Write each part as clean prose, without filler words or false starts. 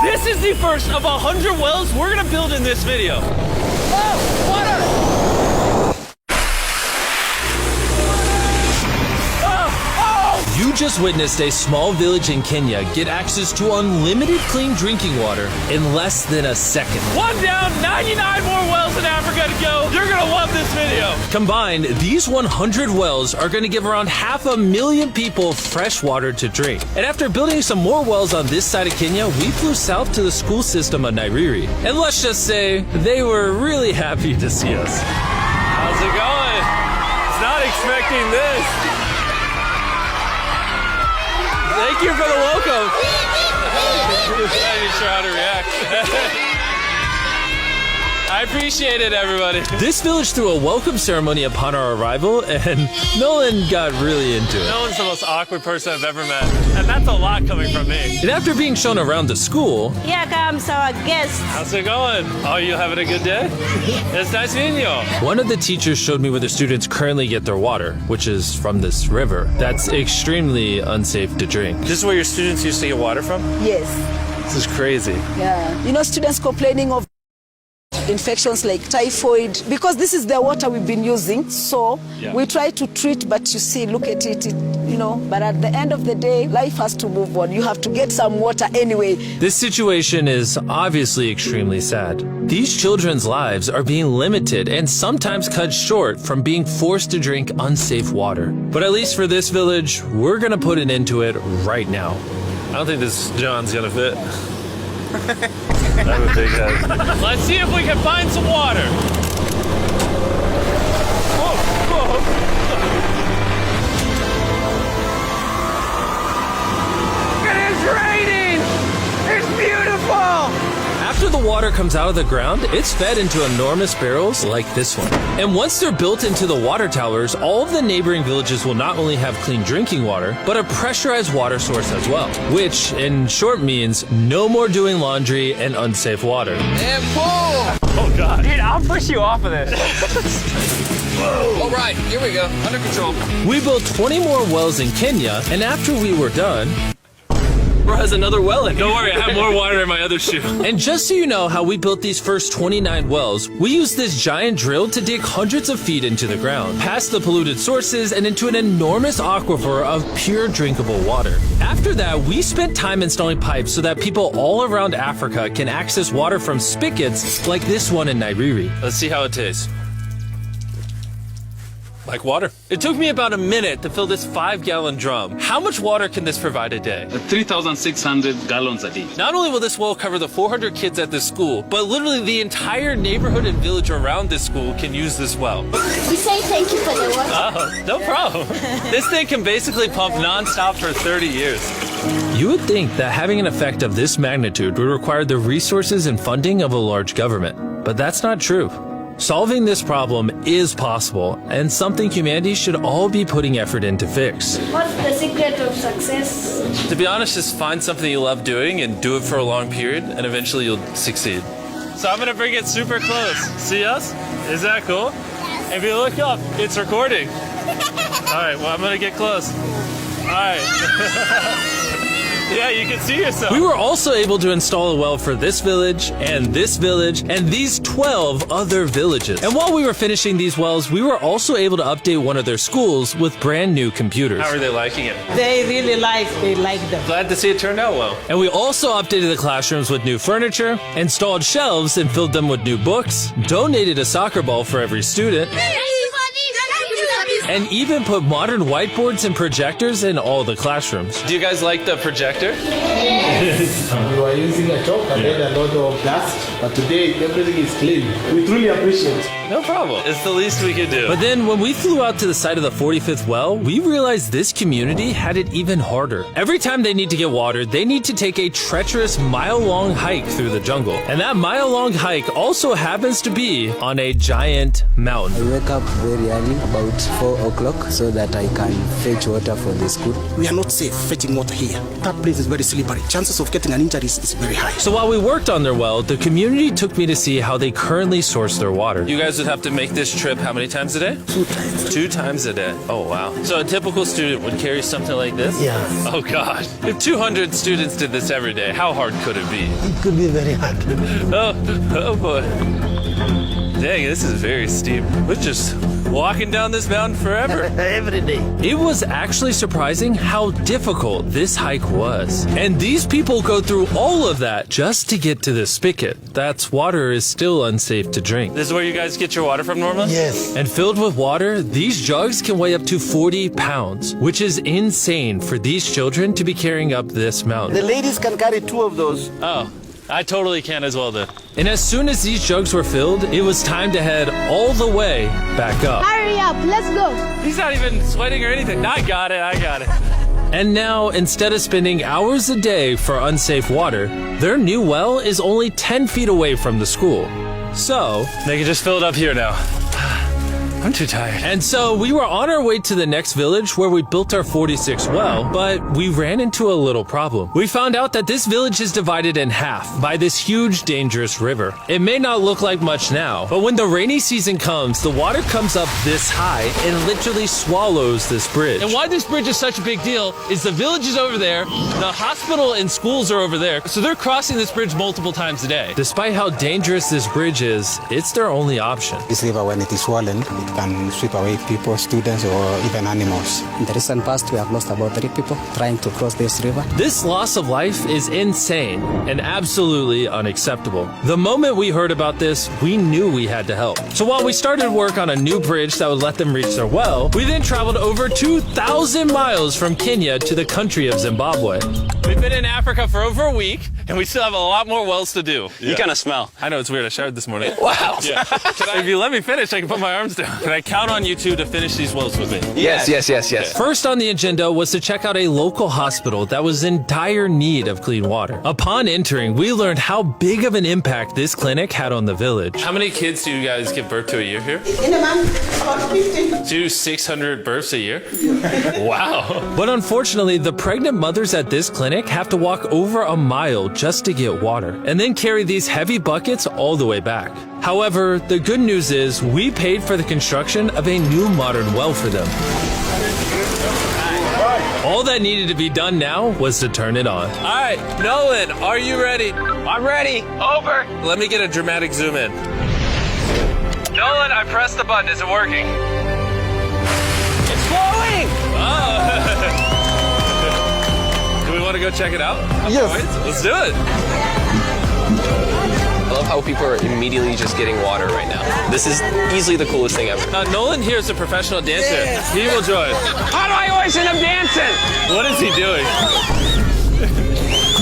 This is the first of 100 wells we're gonna build in this video. Oh, water! You just witnessed a small village in Kenya get access to unlimited clean drinking water in less than a second. One down, 99 more wells in Africa to go. You're gonna love this video. Combined, these 100 wells are gonna give around 500,000 people fresh water to drink. And after building some more wells on this side of Kenya, we flew south to the school system of Nairiri. And let's just say, they were really happy to see us. How's it going? It's not expecting this. Thank you for the welcome. I'm not sure how to react. I appreciate it, everybody. This village threw a welcome ceremony upon our arrival, and Nolan got really into it. Nolan's the most awkward person I've ever met, and that's a lot coming from me. And after being shown around the school... Here comes our guest. How's it going? Oh, you having a good day? It's nice meeting you. One of the teachers showed me where the students currently get their water, which is from this river. That's extremely unsafe to drink. This is where your students used to get water from? Yes. This is crazy. Yeah. You know, students complaining of infections like typhoid because this is the water we've been using, so we try to treat, but you see, look at it, you know, but at the end of the day, life has to move on. You have to get some water anyway. This situation is obviously extremely sad. These children's lives are being limited and sometimes cut short from being forced to drink unsafe water. But at least for this village, we're gonna put an end to it right now. I don't think this John's gonna fit. I'm a big head. Let's see if we can find some water. Whoa, whoa. It is raining! It's beautiful! After the water comes out of the ground, it's fed into enormous barrels like this one. And once they're built into the water towers, all of the neighboring villages will not only have clean drinking water, but a pressurized water source as well. Which, in short, means no more doing laundry and unsafe water. And pull! Oh God. Dude, I'll push you off of this. Whoa. All right, here we go, under control. We built 20 more wells in Kenya, and after we were done, Bro has another well in. Don't worry, I have more water in my other shoe. And just so you know how we built these first 29 wells, we used this giant drill to dig hundreds of feet into the ground, past the polluted sources and into an enormous aquifer of pure drinkable water. After that, we spent time installing pipes so that people all around Africa can access water from spigots like this one in Nairiri. Let's see how it tastes. Like water. It took me about a minute to fill this 5-gallon drum. How much water can this provide a day? 3,600 gallons a day. Not only will this well cover the 400 kids at this school, but literally the entire neighborhood and village around this school can use this well. We say thank you for the water. Oh, no problem. This thing can basically pump non-stop for 30 years. You would think that having an effect of this magnitude would require the resources and funding of a large government, but that's not true. Solving this problem is possible, and something humanity should all be putting effort in to fix. What's the secret of success? To be honest, just find something you love doing and do it for a long period, and eventually you'll succeed. So I'm gonna bring it super close. See us? Is that cool? Yes. If you look up, it's recording. All right, well, I'm gonna get close. All right. Yeah, you can see yourself. We were also able to install a well for this village, and these 12 other villages. And while we were finishing these wells, we were also able to update one of their schools with brand new computers. How are they liking it? They like them. Glad to see it turned out well. And we also updated the classrooms with new furniture, installed shelves and filled them with new books, donated a soccer ball for every student, and even put modern whiteboards and projectors in all the classrooms. Do you guys like the projector? Yes. We were using a chalk and then a lot of dust, but today everything is clean. We truly appreciate it. No problem. It's the least we could do. But then when we flew out to the site of the 45th well, we realized this community had it even harder. Every time they need to get water, they need to take a treacherous mile-long hike through the jungle. And that mile-long hike also happens to be on a giant mountain. I wake up very early, about 4 o'clock, so that I can fetch water for the school. We are not safe fetching water here. That place is very slippery. Chances of getting an injury is very high. So while we worked on their well, the community community took me to see how they currently source their water. You guys would have to make this trip how many times a day? 2 times. 2 times a day. Oh, wow. So a typical student would carry something like this? Yeah. Oh, God. If 200 students did this every day, how hard could it be? It could be very hard. Oh, boy. Dang, this is very steep. We're just walking down this mountain forever. Every day. It was actually surprising how difficult this hike was. And these people go through all of that just to get to this spigot. That's water is still unsafe to drink. This is where you guys get your water from normally? Yes. And filled with water, these jugs can weigh up to 40 pounds, which is insane for these children to be carrying up this mountain. The ladies can carry 2 of those. Oh. I totally can as well then. And as soon as these jugs were filled, it was time to head all the way back up. Hurry up, let's go. He's not even sweating or anything. I got it. And now, instead of spending hours a day for unsafe water, their new well is only 10 feet away from the school. So, they can just fill it up here now. I'm too tired. And so we were on our way to the next village where we built our 46th well, but we ran into a little problem. We found out that this village is divided in half by this huge, dangerous river. It may not look like much now, but when the rainy season comes, the water comes up this high and literally swallows this bridge. And why this bridge is such a big deal is the village is over there, the hospital and schools are over there, so they're crossing this bridge multiple times a day. Despite how dangerous this bridge is, it's their only option. This river, when it is swollen, it can sweep away people, students, or even animals. In the recent past, we have lost about 3 people trying to cross this river. This loss of life is insane and absolutely unacceptable. The moment we heard about this, we knew we had to help. So while we started work on a new bridge that would let them reach their well, we then traveled over 2,000 miles from Kenya to the country of Zimbabwe. We've been in Africa for over a week, and we still have a lot more wells to do. Yeah. You kind of smell. I know, it's weird. I showered this morning. Wow. Yeah. If you let me finish, I can put my arms down. Can I count on you two to finish these wells with me? Yes. First on the agenda was to check out a local hospital that was in dire need of clean water. Upon entering, we learned how big of an impact this clinic had on the village. How many kids do you guys give birth to a year here? In a month, about 50. Do 600 births a year? Wow. But unfortunately, the pregnant mothers at this clinic have to walk over a mile just to get water, and then carry these heavy buckets all the way back. However, the good news is we paid for the construction of a new modern well for them. All that needed to be done now was to turn it on. All right, Nolan, are you ready? I'm ready. Over. Let me get a dramatic zoom in. Nolan, I pressed the button. Is it working? It's flowing. Oh. Do we want to go check it out? Yes. Let's do it. I love how people are immediately just getting water right now. This is easily the coolest thing ever. Nolan here is a professional dancer. Yes. He will join. How do I always end up dancing? What is he doing?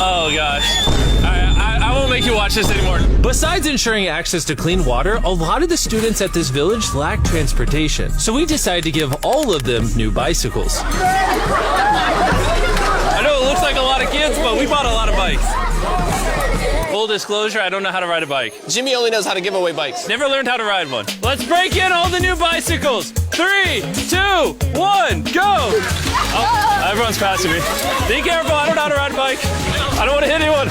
Oh, gosh. I won't make you watch this anymore. Besides ensuring access to clean water, a lot of the students at this village lack transportation. So we decided to give all of them new bicycles. I know it looks like a lot of kids, but we bought a lot of bikes. Full disclosure, I don't know how to ride a bike. Jimmy only knows how to give away bikes. Never learned how to ride one. Let's break in all the new bicycles. 3, 2, 1, go! Oh, everyone's passing me. Be careful, I don't know how to ride a bike. I don't want to hit anyone.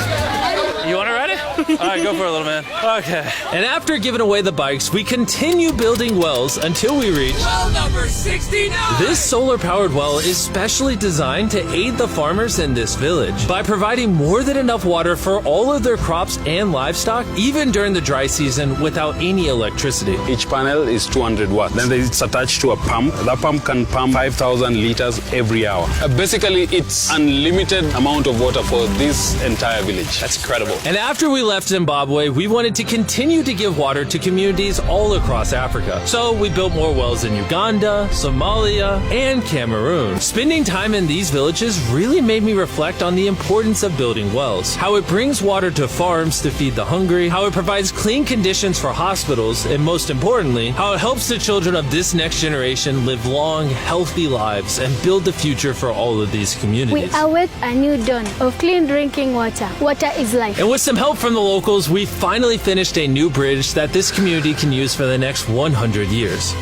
You want to ride it? All right, go for it, little man. Okay. And after giving away the bikes, we continue building wells until we reach Well number 69. This solar-powered well is specially designed to aid the farmers in this village by providing more than enough water for all of their crops and livestock, even during the dry season, without any electricity. Each panel is 200 watts. Then it's attached to a pump. That pump can pump 5,000 liters every hour. Basically, it's unlimited amount of water for this entire village. That's incredible. And after we left Zimbabwe, we wanted to continue to give water to communities all across Africa. So we built more wells in Uganda, Somalia, and Cameroon. Spending time in these villages really made me reflect on the importance of building wells, how it brings water to farms to feed the hungry, how it provides clean conditions for hospitals, and most importantly, how it helps the children of this next generation live long, healthy lives and build the future for all of these communities. We await a new dawn of clean drinking water. Water is life. And with some help from the locals, we finally finished a new bridge that this community can use for the next 100 years.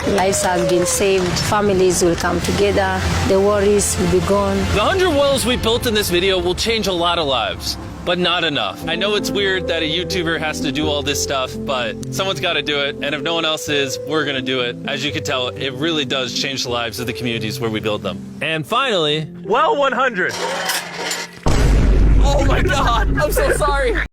Lives have been saved, families will come together, the worries will be gone. The 100 wells we built in this video will change a lot of lives. but not enough. I know it's weird that a YouTuber has to do all this stuff, but someone's got to do it. And if no one else is, we're going to do it. As you can tell, it really does change the lives of the communities where we build them. And finally, well 100. Oh my God, I'm so sorry.